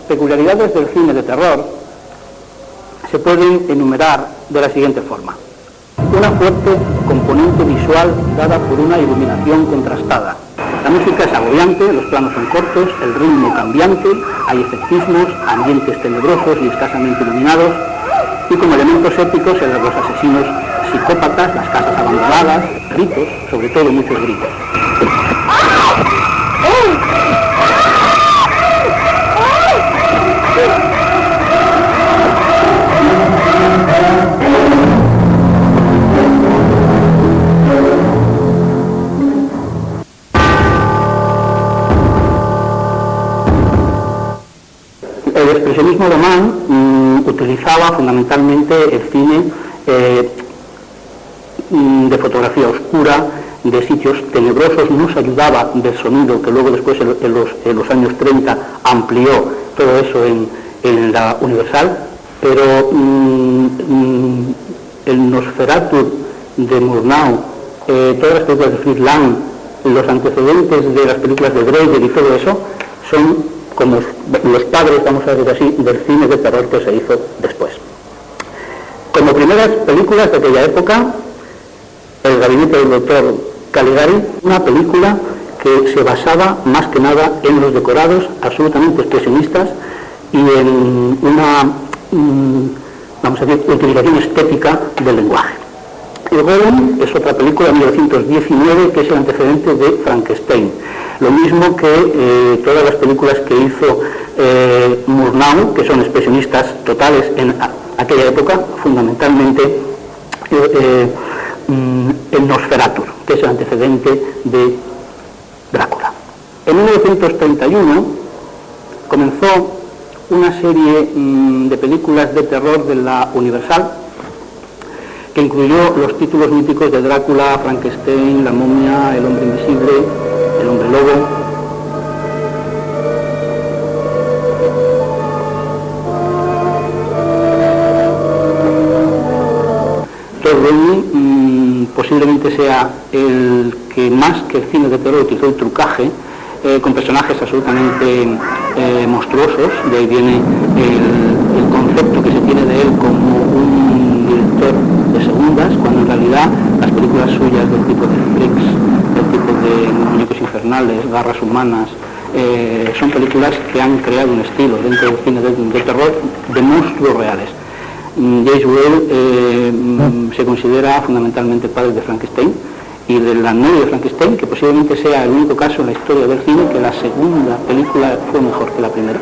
peculiaridades del cine de terror se pueden enumerar de la siguiente forma. Una fuerte componente visual dada por una iluminación contrastada. La música es agobiante, los planos son cortos, el ritmo cambiante, hay efectismos, ambientes tenebrosos y escasamente iluminados, y como elementos épicos los asesinos psicópatas, las casas abandonadas, gritos, sobre todo muchos gritos. El expresionismo alemán utilizaba fundamentalmente el cine de fotografía oscura, de sitios tenebrosos, no se ayudaba del sonido, que luego después en los años 30 amplió todo eso en la Universal, pero el Nosferatu de Murnau, todas las películas de Fritz Lang, los antecedentes de las películas de Dreyer y todo eso, son como los padres, vamos a decir así, del cine de terror que se hizo después. Como primeras películas de aquella época, El gabinete del doctor Caligari, una película que se basaba más que nada en los decorados absolutamente expresionistas y en una, vamos a decir, utilización estética del lenguaje. El Golem es otra película de 1919 que es el antecedente de Frankenstein. Lo mismo que todas las películas que hizo Murnau, que son expresionistas totales en aquella época, fundamentalmente el Nosferatu, que es el antecedente de Drácula. En 1931 comenzó una serie de películas de terror de la Universal, que incluyó los títulos míticos de Drácula, Frankenstein, La momia, El hombre invisible, El hombre lobo. Todd Raimi posiblemente sea el que más que el cine de terror utilizó el trucaje, con personajes absolutamente monstruosos. De ahí viene el concepto que se tiene de él como un director de segundas, cuando en realidad las películas suyas del tipo de Freaks, del tipo de Muñecos infernales, Garras humanas, son películas que han creado un estilo dentro del cine de terror de monstruos reales. James Whale se considera fundamentalmente padre de Frankenstein y de la novia de Frankenstein, que posiblemente sea el único caso en la historia del cine que la segunda película fue mejor que la primera.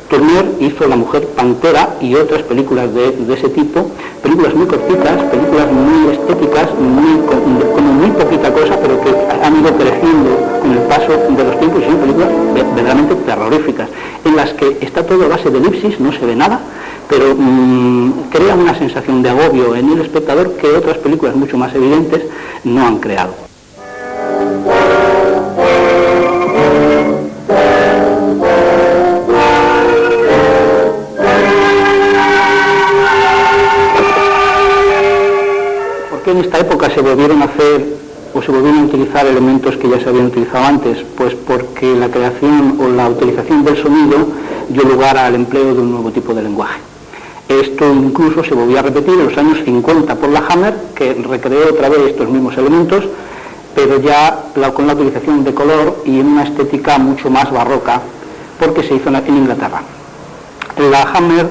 Turner hizo La mujer pantera y otras películas de ese tipo, películas muy cortitas, películas muy estéticas, como muy poquita cosa, pero que han ido creciendo con el paso de los tiempos y son películas verdaderamente terroríficas, en las que está todo a base de elipsis, no se ve nada, pero crea una sensación de agobio en el espectador que otras películas mucho más evidentes no han creado. ¿Por qué en esta época se volvieron a hacer o se volvieron a utilizar elementos que ya se habían utilizado antes? Pues porque la creación o la utilización del sonido dio lugar al empleo de un nuevo tipo de lenguaje. Esto incluso se volvió a repetir en los años 50 por la Hammer, que recreó otra vez estos mismos elementos, pero ya con la utilización de color y en una estética mucho más barroca, porque se hizo en Inglaterra. La Hammer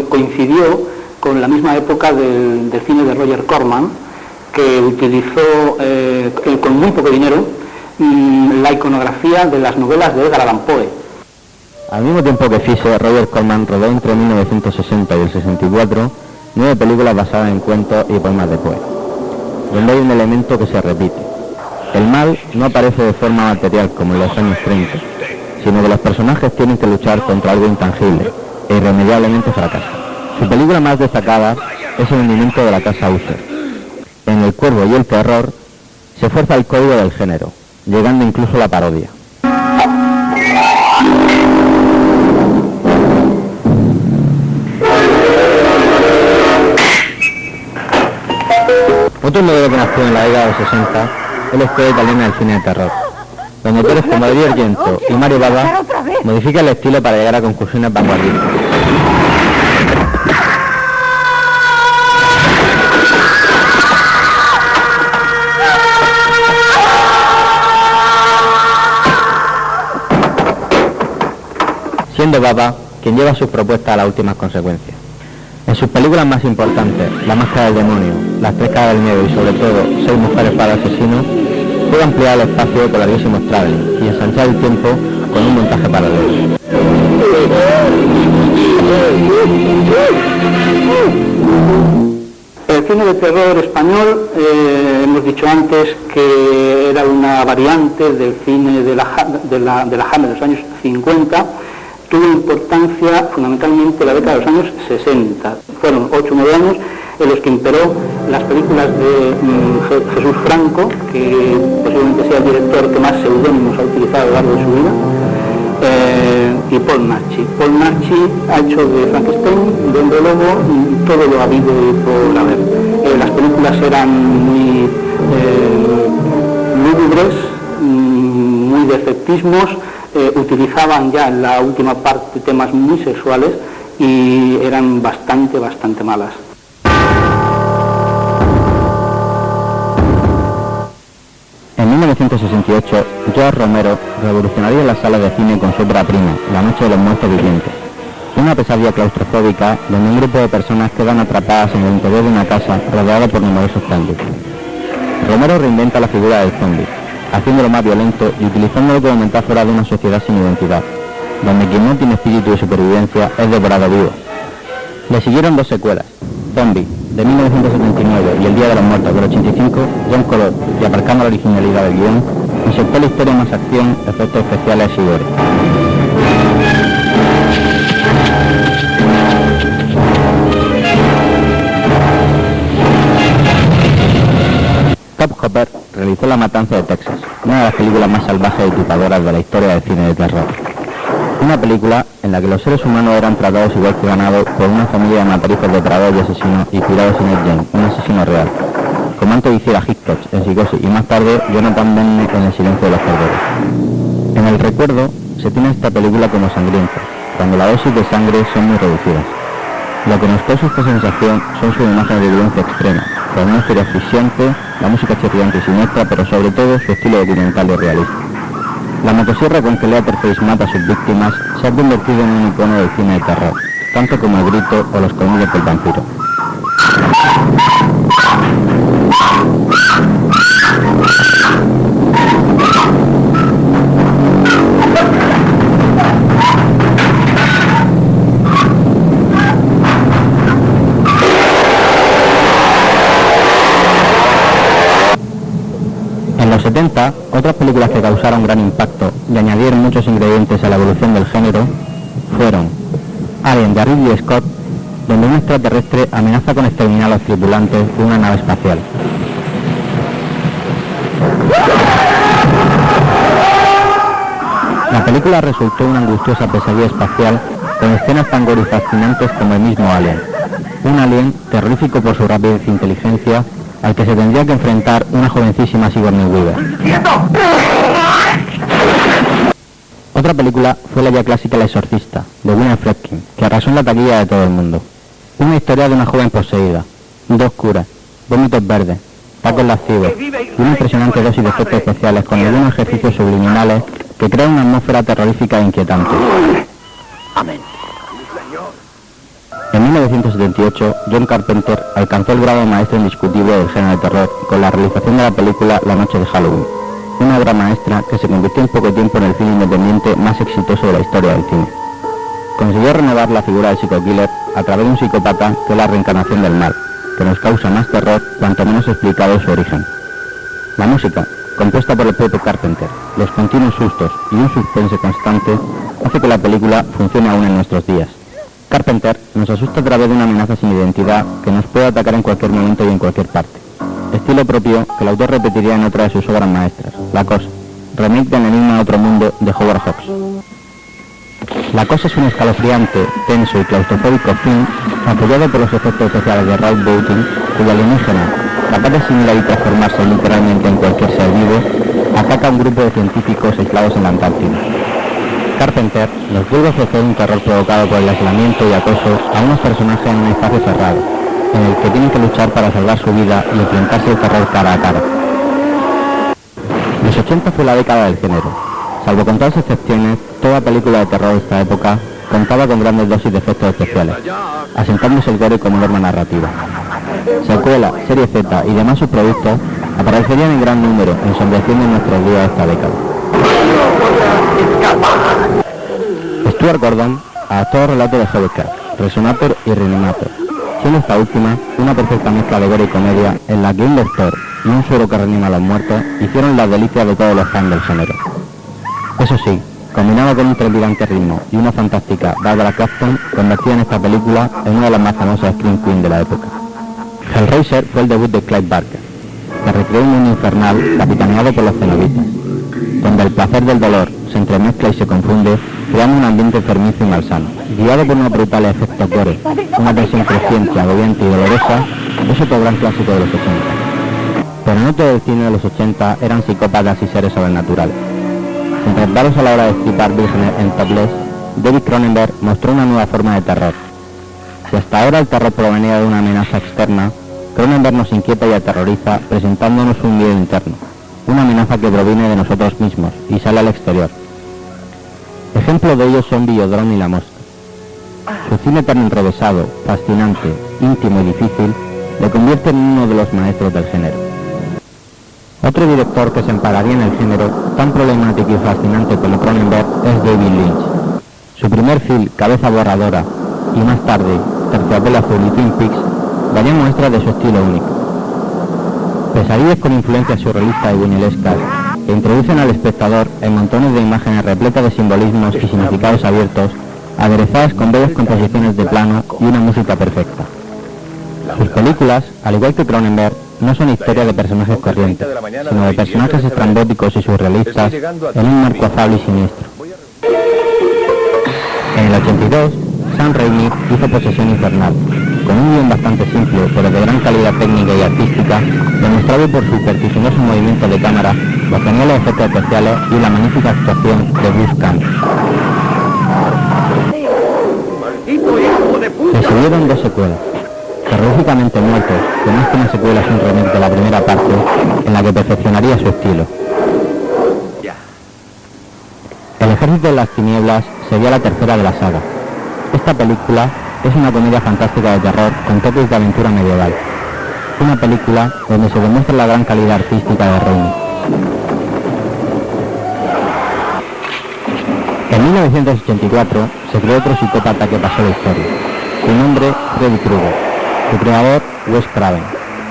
coincidió con la misma época del cine de Roger Corman, que utilizó con muy poco dinero la iconografía de las novelas de Edgar Allan Poe. Al mismo tiempo que Fisher, Roger Corman rodó entre 1960 y el 64 9 películas basadas en cuentos y poemas de Poe, donde hay un elemento que se repite. El mal no aparece de forma material como en los años 30, sino que los personajes tienen que luchar contra algo intangible e irremediablemente fracasa. Su película más destacada es El hundimiento de la casa Usher. En El cuervo y el terror se fuerza el código del género, llegando incluso a la parodia. Otro modelo que nació en la década de los 60 es la escuela italiana del cine de terror, donde autores como Dario Argento y Mario Bava Modifica el estilo para llegar a conclusiones vanguardistas. Siendo Baba quien lleva sus propuestas a las últimas consecuencias. En sus películas más importantes, La Máscara del Demonio, Las Tres Caras del Miedo y sobre todo Seis Mujeres para el Asesino, puede ampliar el espacio con larguísimos travelling y ensanchar el tiempo con un montaje paralelo. El cine de terror español, hemos dicho antes que era una variante del cine de la Hammer de los años 50, tuvo importancia fundamentalmente en la década de los años 60. Fueron 8 o 9 años en los que imperó las películas de Jesús Franco, que posiblemente sea el director que más seudónimos ha utilizado a lo largo de su vida, y Paul Naschy. Paul Naschy ha hecho de Frankenstein, de Hombre Lobo, todo lo habido y por haber. Las películas eran muy lúgubres, muy de efectismos, utilizaban ya en la última parte temas muy sexuales y eran bastante malas. En 1968, George Romero revolucionaría las salas de cine con su ópera prima, La Noche de los Muertos Vivientes, una pesadilla claustrofóbica donde un grupo de personas quedan atrapadas en el interior de una casa rodeada por numerosos zombies. Romero reinventa la figura del zombie, haciéndolo más violento y utilizándolo como metáfora de una sociedad sin identidad, donde quien no tiene espíritu de supervivencia es devorado vivo. Le siguieron 2 secuelas, Zombie, de 1979, y El Día de los Muertos, del 85, John Colot, y aparcando la originalidad del guión, insertó la historia más acción, efectos especiales y gore. Top Hopper realizó La Matanza de Texas, una de las películas más salvajes y equipadoras de la historia del cine de terror. Una película en la que los seres humanos eran tratados igual que ganado por una familia de matarices depravados y asesinos inspirados en Ed Gein, un asesino real, como antes hiciera Hitchcock en Psicosis y más tarde Jonathan Demme en El Silencio de los Corderos. En el recuerdo se tiene esta película como sangrienta, cuando las dosis de sangre son muy reducidas. Lo que nos causa esta sensación son sus imágenes de violencia extrema, con una historia asfixiante, la música chirriante y siniestra, pero sobre todo su estilo documental y realista. La motosierra con que Leatherface mata a sus víctimas se ha convertido en un icono del cine de terror, tanto como El Grito o Los Colmillos del Vampiro. En los 70, otras películas que causaron gran impacto y añadieron muchos ingredientes a la evolución del género fueron Alien de Ridley Scott, donde un extraterrestre amenaza con exterminar a los tripulantes de una nave espacial. La película resultó una angustiosa pesadilla espacial con escenas tan gore y fascinantes como el mismo Alien. Un alien terrorífico por su rapidez e inteligencia, al que se tendría que enfrentar una jovencísima Sigourney Weaver. Otra película fue la ya clásica El Exorcista, de William Friedkin, que arrasó en la taquilla de todo el mundo. Una historia de una joven poseída, 2 curas, vómitos verdes, tacos lascivos y una impresionante dosis de efectos especiales con algunos ejercicios subliminales que crean una atmósfera terrorífica e inquietante. Amén. En 1978, John Carpenter alcanzó el grado de maestro indiscutible del género de terror con la realización de la película La Noche de Halloween, una obra maestra que se convirtió en poco tiempo en el cine independiente más exitoso de la historia del cine. Consiguió renovar la figura del psico-killer a través de un psicópata que es la reencarnación del mal, que nos causa más terror cuanto menos explicado su origen. La música, compuesta por el propio Carpenter, los continuos sustos y un suspense constante, hace que la película funcione aún en nuestros días. Carpenter nos asusta a través de una amenaza sin identidad que nos puede atacar en cualquier momento y en cualquier parte. Estilo propio que el autor repetiría en otra de sus obras maestras, La Cosa, remake del Enigma de Otro Mundo de Howard Hawks. La Cosa es un escalofriante, tenso y claustrofóbico film apoyado por los efectos especiales de Ralph Boutin, cuyo alienígena, capaz de asimilar y transformarse literalmente en cualquier ser vivo, ataca a un grupo de científicos aislados en la Antártida. Carpenter nos vuelve a ofrecer un terror provocado por el aislamiento y acoso a unos personajes en un espacio cerrado, en el que tienen que luchar para salvar su vida y enfrentarse al terror cara a cara. Los 80 fue la década del género. Salvo contadas excepciones, toda película de terror de esta época contaba con grandes dosis de efectos especiales, asentándose el gore como norma narrativa. Secuelas, serie Z y demás subproductos aparecerían en gran número, ensombreciendo nuestros días esta década. Stuart Gordon adaptó el relato de Hellcat, Resonator y Reanimator, siendo esta última una perfecta mezcla de gore y comedia en la que un doctor y un suero que reanima a los muertos hicieron las delicias de todos los fans del género. Eso sí, combinado con un trepidante ritmo y una fantástica Barbara Crampton, convertían esta película en una de las más famosas Scream Queen de la época. Hellraiser fue el debut de Clive Barker, que recreó un mundo infernal capitaneado por los cenobitas, donde el placer del dolor se entremezcla y se confunde, creando un ambiente enfermizo y malsano. Guiado por unos brutales efectos gore, una tensión creciente, agobiante y dolorosa, es otro gran clásico de los 80. Pero no todo el cine de los 80 eran psicópatas y seres sobrenaturales. Entre daros a la hora de estripar vírgenes en topless, David Cronenberg mostró una nueva forma de terror. Si hasta ahora el terror provenía de una amenaza externa, Cronenberg nos inquieta y aterroriza presentándonos un miedo interno, una amenaza que proviene de nosotros mismos y sale al exterior. Ejemplos de ellos son Videodrome y La Mosca. Su cine tan enrevesado, fascinante, íntimo y difícil le convierte en uno de los maestros del género. Otro director que se empararía en el género, tan problemático y fascinante como Cronenberg, es David Lynch. Su primer film, Cabeza Borradora, y más tarde, Terciopelo Azul y Twin Peaks, darían muestras de su estilo único. Pesadillas con influencias surrealistas y buñuelescas, que introducen al espectador en montones de imágenes repletas de simbolismos y significados abiertos, aderezadas con bellas composiciones de plano y una música perfecta. Sus películas, al igual que Cronenberg, no son historias de personajes corrientes, sino de personajes estrambóticos y surrealistas en un marco afable y siniestro. En el 82, Sam Raimi hizo Posesión Infernal, con un guión bastante simple, pero de gran calidad técnica y artística, demostrado por su vertiginoso movimiento de cámara, los geniales efectos especiales y la magnífica actuación de Bruce Campbell. Se siguieron dos secuelas, Terroríficamente Muertos, que más que una secuela es un remake de la primera parte, en la que perfeccionaría su estilo. El Ejército de las Tinieblas sería la tercera de la saga. Esta película es una comedia fantástica de terror con toques de aventura medieval. Una película donde se demuestra la gran calidad artística de Raimi. En 1984 se creó otro psicópata que pasó la historia. Su nombre, Freddy Krueger. Su creador, Wes Craven,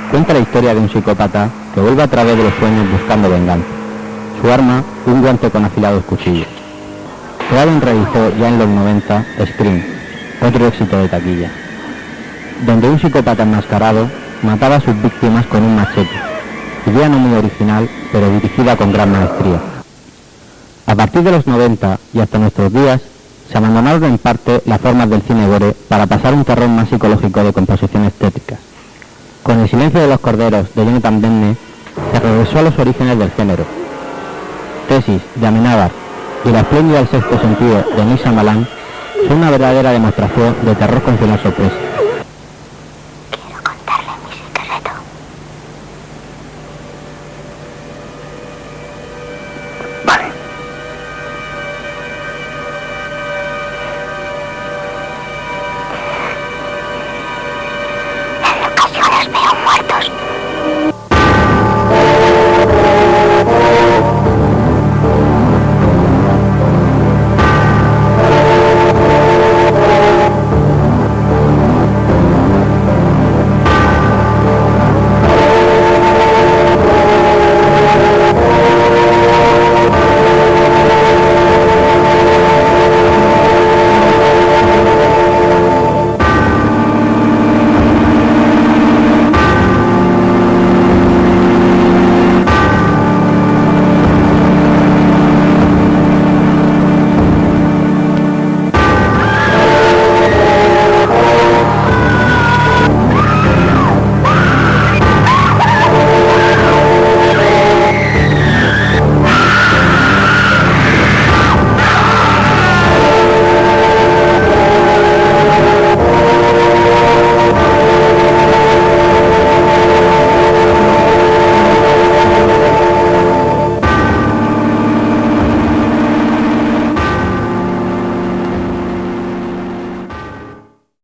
cuenta la historia de un psicópata que vuelve a través de los sueños buscando venganza. Su arma, un guante con afilados cuchillos. Craven realizó ya en los 90 Scream, otro éxito de taquilla, donde un psicópata enmascarado mataba a sus víctimas con un machete. Idea no muy original, pero dirigida con gran maestría. A partir de los 90 y hasta nuestros días, se abandonaron en parte las formas del cine gore para pasar un terror más psicológico de composición estética. Con El silencio de los corderos de Jonathan Demme se regresó a los orígenes del género. Tesis de Amenábar y la espléndida El sexto sentido de Nick Shyamalan son una verdadera demostración de terror con final sorpresa.